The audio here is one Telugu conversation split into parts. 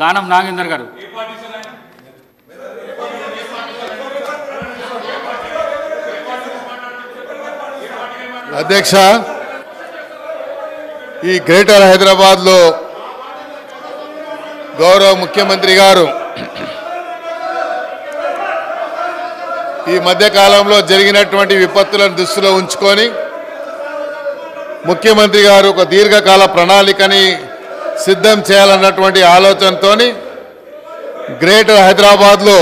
దానం నాగేందర్ గారు. అధ్యక్ష, ఈ గ్రేటర్ హైదరాబాద్లో గౌరవ ముఖ్యమంత్రి గారు ఈ మధ్యకాలంలో జరిగినటువంటి విపత్తులను దృష్టిలో ఉంచుకొని ముఖ్యమంత్రి గారు ఒక దీర్ఘకాల ప్రణాళికని సిద్ధం చేయాలన్నటువంటి ఆలోచనతో గ్రేటర్ హైదరాబాద్లో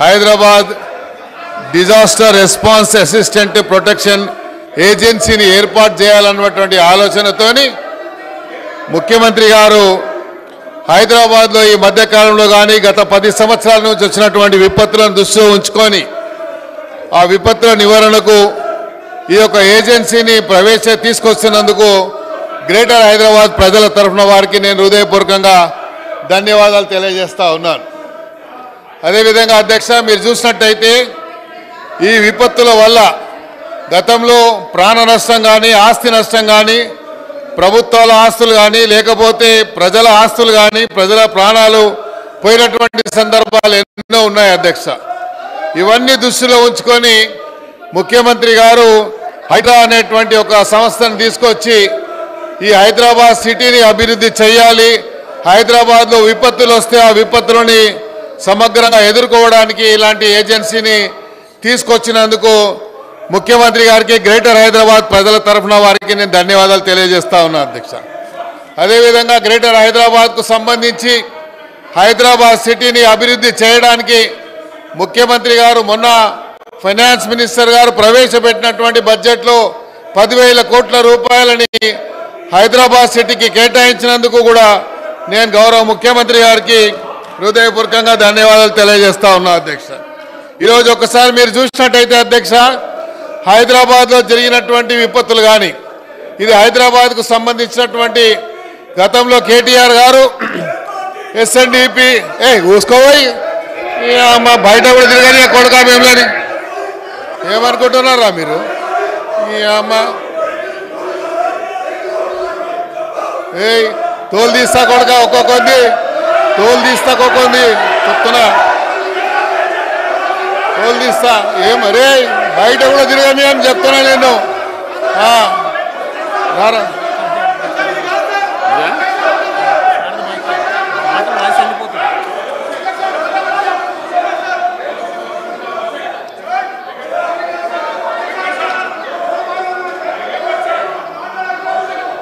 Hyderabad disaster response assistant protection ఏజెన్సీని ఏర్పాటు చేయాలన్నటువంటి ఆలోచనతో ముఖ్యమంత్రి గారు హైదరాబాద్లో ఈ మధ్యకాలంలో కానీ గత 10 సంవత్సరాల నుంచి వచ్చినటువంటి విపత్తులను దృష్టిలో ఉంచుకొని ఆ విపత్తుల నివారణకు ఈ యొక్క ఏజెన్సీని తీసుకొస్తున్నందుకు గ్రేటర్ హైదరాబాద్ ప్రజల తరఫున వారికి నేను హృదయపూర్వకంగా ధన్యవాదాలు తెలియజేస్తా ఉన్నాను. అదేవిధంగా అధ్యక్ష, మీరు చూసినట్టయితే ఈ విపత్తుల వల్ల గతంలో ప్రాణ నష్టం కానీ ఆస్తి నష్టం కానీ ప్రభుత్వాల ఆస్తులు కానీ లేకపోతే ప్రజల ఆస్తులు కానీ ప్రజల ప్రాణాలు పోయినటువంటి సందర్భాలు ఎన్నో ఉన్నాయి అధ్యక్ష. ఇవన్నీ దృష్టిలో ఉంచుకొని ముఖ్యమంత్రి గారు హైడ్రా అనేటువంటి ఒక సంస్థను తీసుకొచ్చి ఈ హైదరాబాద్ సిటీని అభివృద్ధి చేయాలి, హైదరాబాద్లో విపత్తులు వస్తే ఆ విపత్తులని సమగ్రంగా ఎదుర్కోవడానికి ఇలాంటి ఏజెన్సీని తీసుకొచ్చినందుకు ముఖ్యమంత్రి గారికి గ్రేటర్ హైదరాబాద్ ప్రజల తరఫున వారికి నేను ధన్యవాదాలు తెలియజేస్తా ఉన్నాను అధ్యక్ష. అదేవిధంగా గ్రేటర్ హైదరాబాద్కు సంబంధించి హైదరాబాద్ సిటీని అభివృద్ధి చేయడానికి ముఖ్యమంత్రి గారు మొన్న ఫైనాన్స్ మినిస్టర్ గారు ప్రవేశపెట్టినటువంటి బడ్జెట్లో 10,000 కోట్ల రూపాయలని హైదరాబాద్ సిటీకి కేటాయించినందుకు కూడా నేను గౌరవ ముఖ్యమంత్రి గారికి హృదయపూర్వకంగా ధన్యవాదాలు తెలియజేస్తా ఉన్నా అధ్యక్ష. ఈరోజు ఒకసారి మీరు చూసినట్టయితే అధ్యక్ష, హైదరాబాద్లో జరిగినటువంటి విపత్తులు కానీ ఇది హైదరాబాద్కు సంబంధించినటువంటి గతంలో కేటీఆర్ గారు ఎస్ఎన్డిపి ఊసుకోపోయి అమ్మ బయట కూడా తిరగని కొడుకా మేములని ఏమనుకుంటున్నారా మీరు? ఈ అమ్మ తోలు తీస్తా కొడుక ఒక్కొక్కంది తోలు తీస్తా ఒక్కొక్కంది చెప్తున్నా తోలు తీస్తా ఏమరే బయట కూడా తిరగని అని చెప్తున్నా నేను. రారా